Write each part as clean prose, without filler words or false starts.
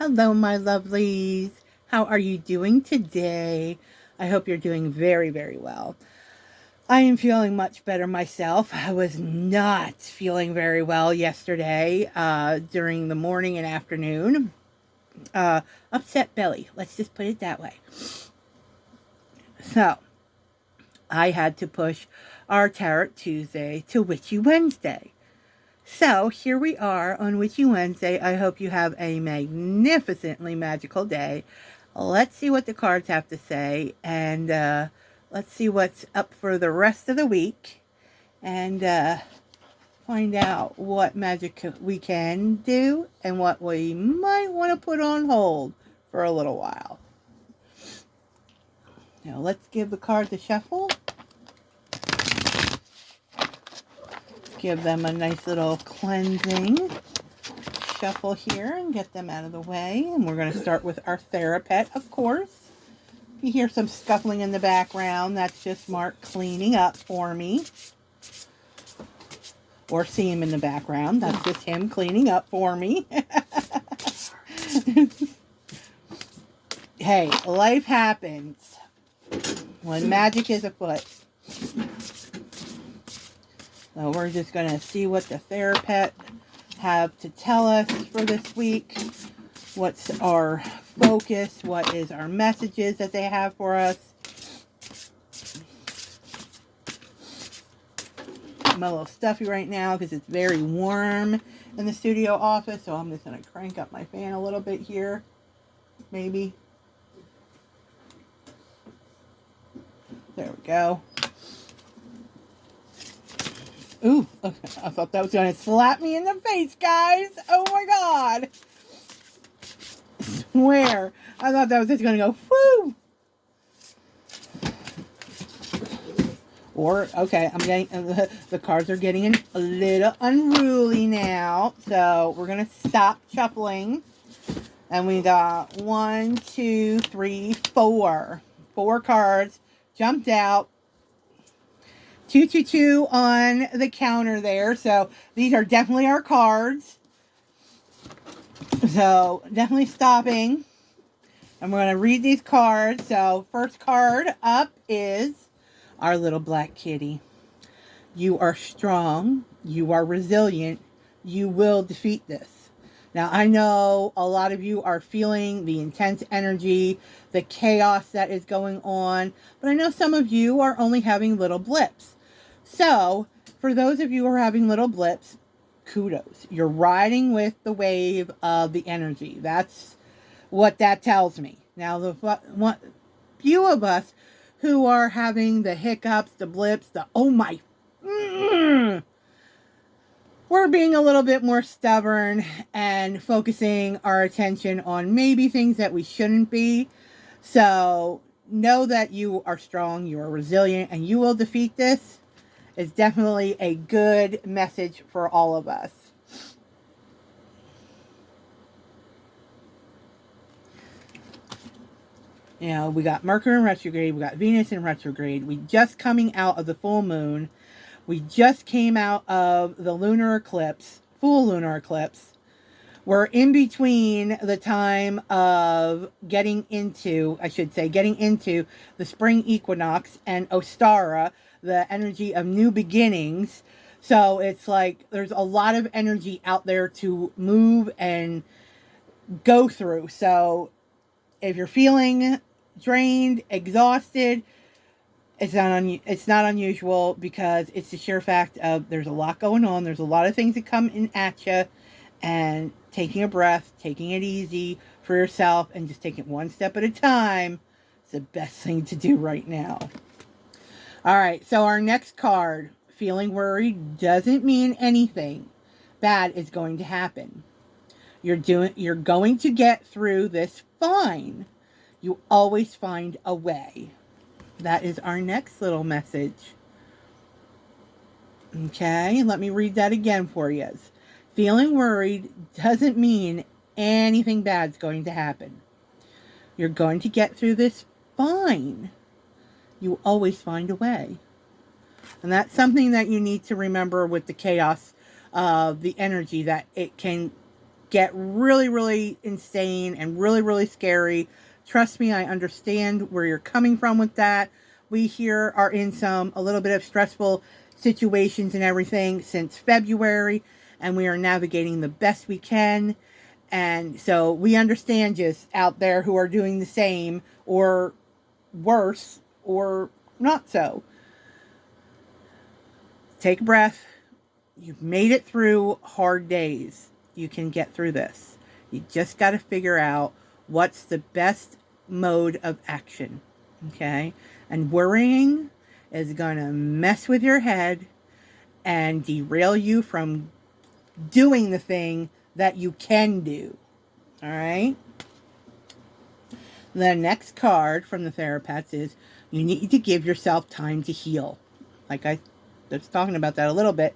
Hello, my lovelies. How are you doing today? I hope you're doing very, very well. I am feeling much better myself. I was not feeling very well yesterday during the morning and afternoon. Upset belly. Let's just put it that way. So, I had to push our Tarot Tuesday to Witchy Wednesday. So here we are on Witchy Wednesday. I hope you have a magnificently magical day. Let's see what the cards have to say, and let's see what's up for the rest of the week, and find out what magic we can do and what we might want to put on hold for a little while. Now let's give the cards a shuffle. Give them a nice little cleansing shuffle here and get them out of the way. And we're going to start with our therapet, of course. If you hear some scuffling in the background, that's just Mark cleaning up for me. Or see him in the background. That's just him cleaning up for me. Hey, life happens when magic is afoot. So we're just going to see what the therapet have to tell us for this week. What's our focus? What is our messages that they have for us? I'm a little stuffy right now because it's very warm in the studio office. So I'm just going to crank up my fan a little bit here. Maybe. There we go. Ooh, okay. I thought that was going to slap me in the face, guys. Oh my God. I swear. I thought that was just going to go, whoo. Or, okay, I'm getting, the cards are getting a little unruly now. So we're going to stop shuffling. And we got 1, 2, 3, 4. 4 cards jumped out. 222 on the counter there. So these are definitely our cards. So definitely stopping. And we're going to read these cards. So first card up is our little black kitty. You are strong. You are resilient. You will defeat this. Now, I know a lot of you are feeling the intense energy, the chaos that is going on, but I know some of you are only having little blips. So, for those of you who are having little blips, kudos. You're riding with the wave of the energy. That's what that tells me. Now, the few of us who are having the hiccups, the blips, the oh my, we're being a little bit more stubborn and focusing our attention on maybe things that we shouldn't be. So, know that you are strong, you are resilient, and you will defeat this. It's definitely a good message for all of us. You know, we got Mercury in retrograde, we got Venus in retrograde. We just coming out of the full moon. We just came out of the lunar eclipse, full lunar eclipse. We're in between the time of getting into the spring equinox and Ostara, the energy of new beginnings. So it's like there's a lot of energy out there to move and go through. So if you're feeling drained, exhausted, it's not unusual because it's the sheer fact of there's a lot going on. There's a lot of things that come in at you, and taking a breath, taking it easy for yourself, and just taking it one step at a time is the best thing to do right now. All right, so our next card, feeling worried, doesn't mean anything bad is going to happen. You're going to get through this fine. You always find a way. That is our next little message. Okay, let me read that again for you. Feeling worried doesn't mean anything bad's going to happen. You're going to get through this fine. You always find a way. And that's something that you need to remember with the chaos of the energy, that it can get really, really insane and really, really scary. Trust me, I understand where you're coming from with that. We here are in a little bit of stressful situations and everything since February, and we are navigating the best we can. And so we understand just out there who are doing the same or worse or not so. Take a breath. You've made it through hard days. You can get through this. You just got to figure out what's the best mode of action. Okay? And worrying is going to mess with your head and derail you from doing the thing that you can do. All right? The next card from the Therapests is you need to give yourself time to heal. Like I was talking about that a little bit.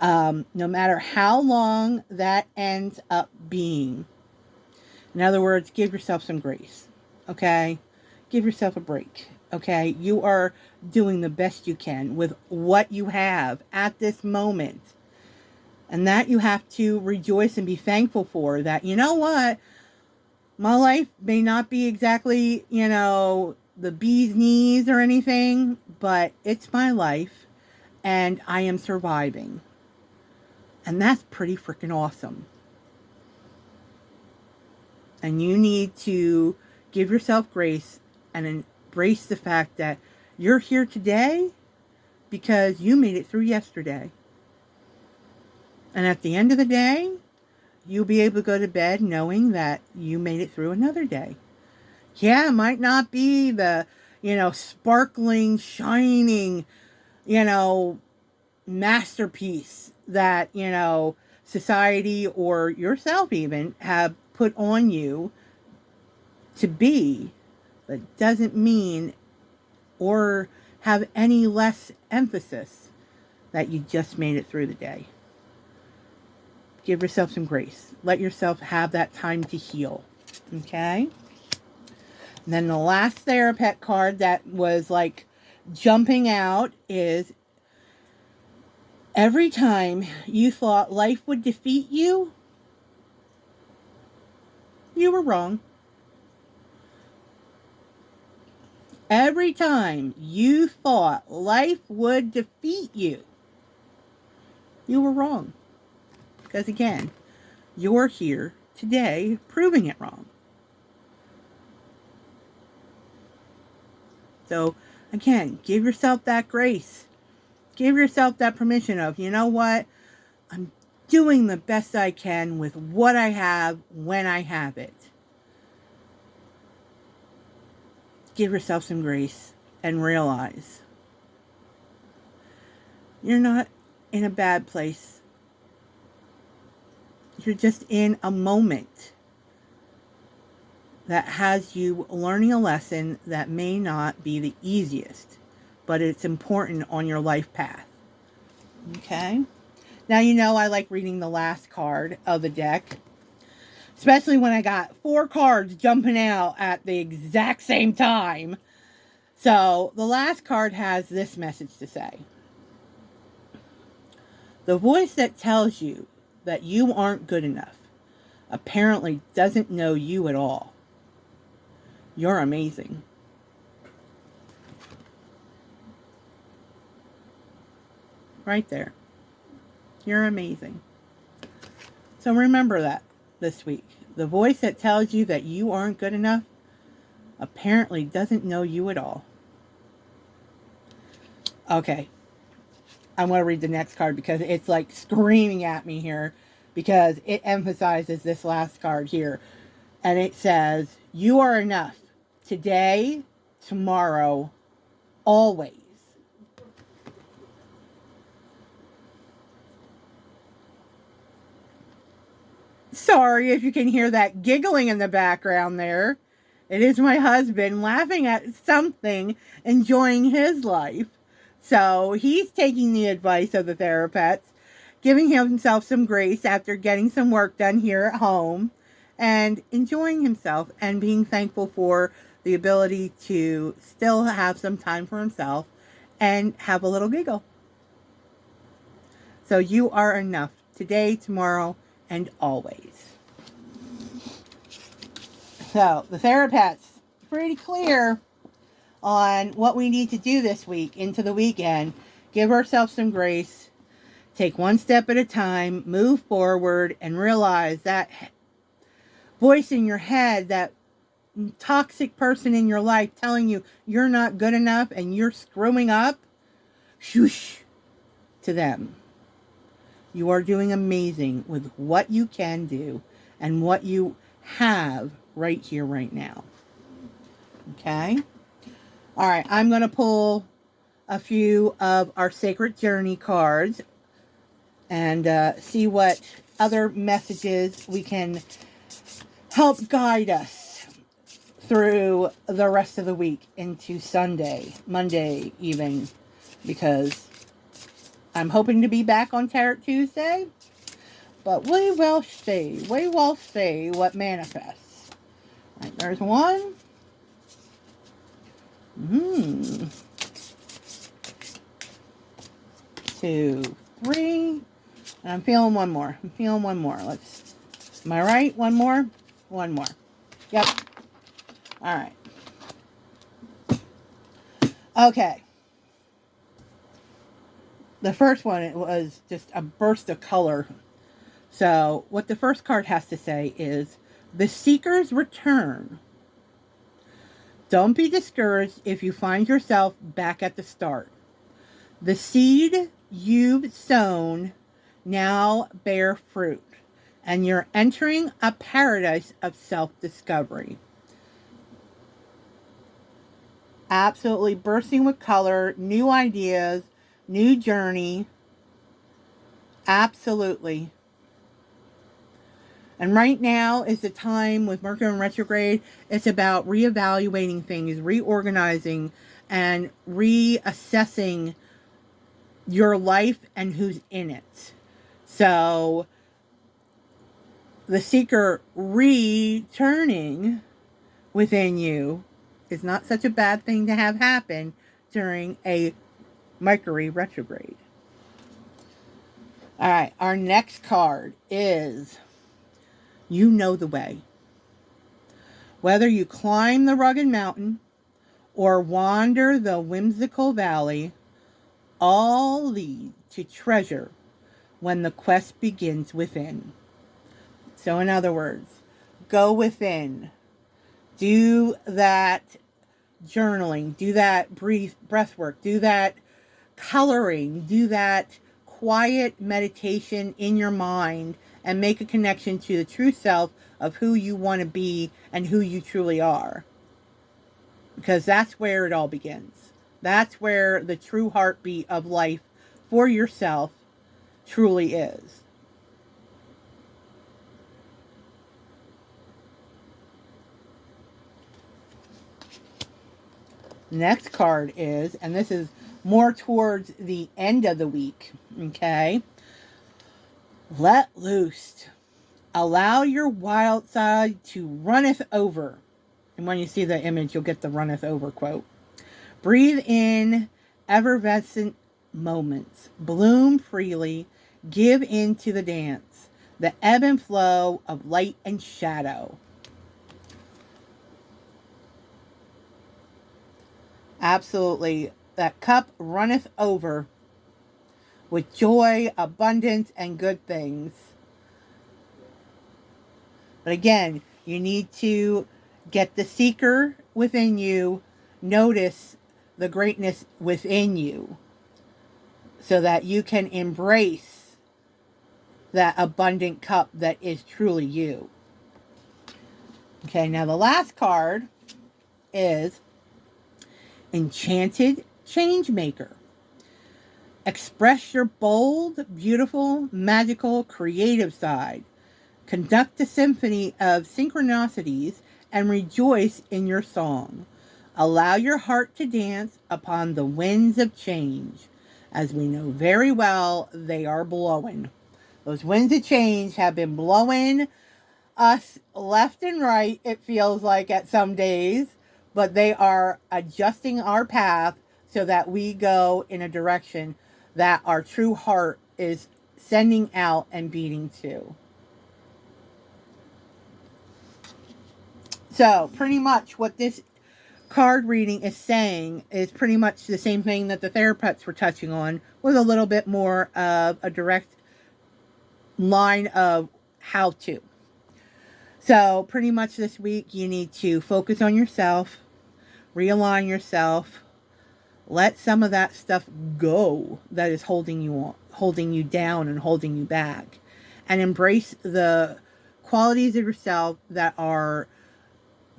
No matter how long that ends up being. In other words, give yourself some grace. Okay? Give yourself a break. Okay? You are doing the best you can with what you have at this moment. And that you have to rejoice and be thankful for. That, you know what? My life may not be exactly, the bee's knees or anything, but it's my life and I am surviving. And that's pretty freaking awesome. And you need to give yourself grace and embrace the fact that you're here today because you made it through yesterday. And at the end of the day, you'll be able to go to bed knowing that you made it through another day. Yeah, it might not be the, sparkling, shining, masterpiece that, society or yourself even have put on you to be, but doesn't mean or have any less emphasis that you just made it through the day. Give yourself some grace. Let yourself have that time to heal. Okay? And then the last Therapet card that was like jumping out is every time you thought life would defeat you, you were wrong. Every time you thought life would defeat you, you were wrong. Because again, you're here today proving it wrong. So again, give yourself that grace. Give yourself that permission of, you know what? I'm doing the best I can with what I have when I have it. Give yourself some grace and realize you're not in a bad place. You're just in a moment that has you learning a lesson that may not be the easiest, but it's important on your life path. Okay? Now, I like reading the last card of the deck, especially when I got 4 cards jumping out at the exact same time. So, the last card has this message to say. The voice that tells you that you aren't good enough apparently doesn't know you at all. You're amazing. Right there. You're amazing. So remember that this week. The voice that tells you that you aren't good enough apparently doesn't know you at all. Okay. I'm going to read the next card because it's like screaming at me here because it emphasizes this last card here. And it says, you are enough today, tomorrow, always. Sorry if you can hear that giggling in the background there. It is my husband laughing at something, enjoying his life. So he's taking the advice of the Therapests, giving himself some grace after getting some work done here at home, and enjoying himself and being thankful for the ability to still have some time for himself and have a little giggle. So you are enough today, tomorrow, and always. So the therapist's pretty clear on what we need to do this week into the weekend. Give ourselves some grace. Take one step at a time. Move forward and realize that voice in your head, that toxic person in your life telling you you're not good enough and you're screwing up. Shoosh to them. You are doing amazing with what you can do and what you have right here, right now. Okay? All right, I'm going to pull a few of our Sacred Journey cards and see what other messages we can help guide us through the rest of the week into Sunday, Monday even, because I'm hoping to be back on Tarot Tuesday, but we will see. We will see what manifests. All right, there's one. 2, 3. And I'm feeling one more. I'm feeling one more. Let's. Am I right? One more? One more. Yep. All right. Okay. The first one, it was just a burst of color. So what the first card has to say is, the Seeker's Return. Don't be discouraged if you find yourself back at the start. The seed you've sown now bear fruit, and you're entering a paradise of self-discovery. Absolutely bursting with color, new ideas, new journey. Absolutely. And right now is the time with Mercury in retrograde. It's about reevaluating things, reorganizing, and reassessing your life and who's in it. So the Seeker returning within you is not such a bad thing to have happen during a Mercury retrograde. All right, our next card is, you know the way. Whether you climb the rugged mountain or wander the whimsical valley, all lead to treasure when the quest begins within. So in other words, go within. Do that journaling. Do that breath work. Do that coloring. Do that quiet meditation in your mind and make a connection to the true self of who you want to be and who you truly are. Because that's where it all begins. That's where the true heartbeat of life for yourself truly is. Next card is, and this is more towards the end of the week, okay? Let loose. Allow your wild side to runneth over. And when you see the image, you'll get the runneth over quote. Breathe in effervescent moments. Bloom freely. Give in to the dance. The ebb and flow of light and shadow. Absolutely. That cup runneth over with joy, abundance, and good things. But again, you need to get the Seeker within you, notice the greatness within you, so that you can embrace that abundant cup that is truly you. Okay, now the last card is Enchanted Changemaker. Express your bold, beautiful, magical, creative side. Conduct a symphony of synchronicities and rejoice in your song. Allow your heart to dance upon the winds of change. As we know very well, they are blowing. Those winds of change have been blowing us left and right, it feels like at some days, but they are adjusting our path so that we go in a direction that our true heart is sending out and beating to. So pretty much what this card reading is saying is pretty much the same thing that the therapists were touching on, with a little bit more of a direct line of how to. So pretty much this week you need to focus on yourself, realign yourself, let some of that stuff go that is holding you down and holding you back, and embrace the qualities of yourself that are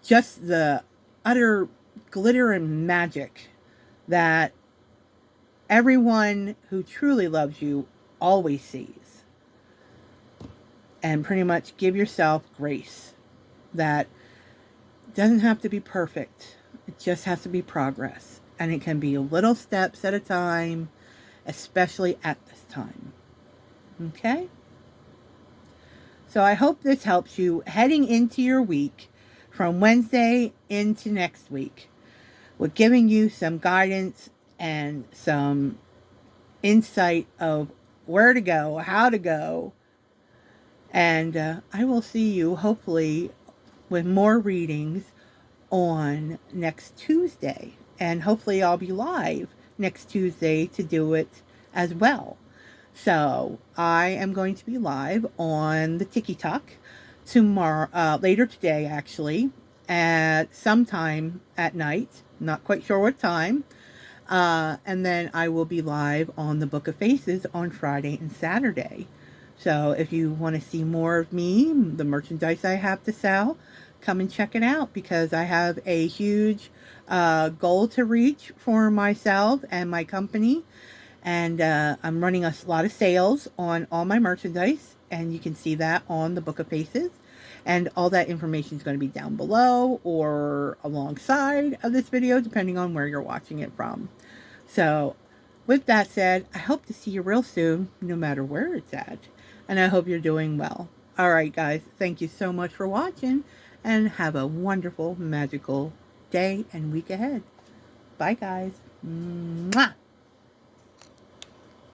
just the utter glitter and magic that everyone who truly loves you always sees. And pretty much give yourself grace. That doesn't have to be perfect. It just has to be progress. And it can be little steps at a time, especially at this time. Okay? So I hope this helps you heading into your week from Wednesday into next week, with giving you some guidance and some insight of where to go, how to go. And I will see you hopefully with more readings on next Tuesday. And hopefully I'll be live next Tuesday to do it as well. So I am going to be live on the TikTok tomorrow, later today actually, at sometime at night. Not quite sure what time. And then I will be live on the Book of Faces on Friday and Saturday. So if you want to see more of me, the merchandise I have to sell, come and check it out, because I have a huge goal to reach for myself and my company. And I'm running a lot of sales on all my merchandise, and you can see that on the Book of Faces. And all that information is going to be down below or alongside of this video, depending on where you're watching it from. So with that said, I hope to see you real soon, no matter where it's at. And I hope you're doing well. All right, guys. Thank you so much for watching, and have a wonderful, magical day and week ahead. Bye, guys. Mwah!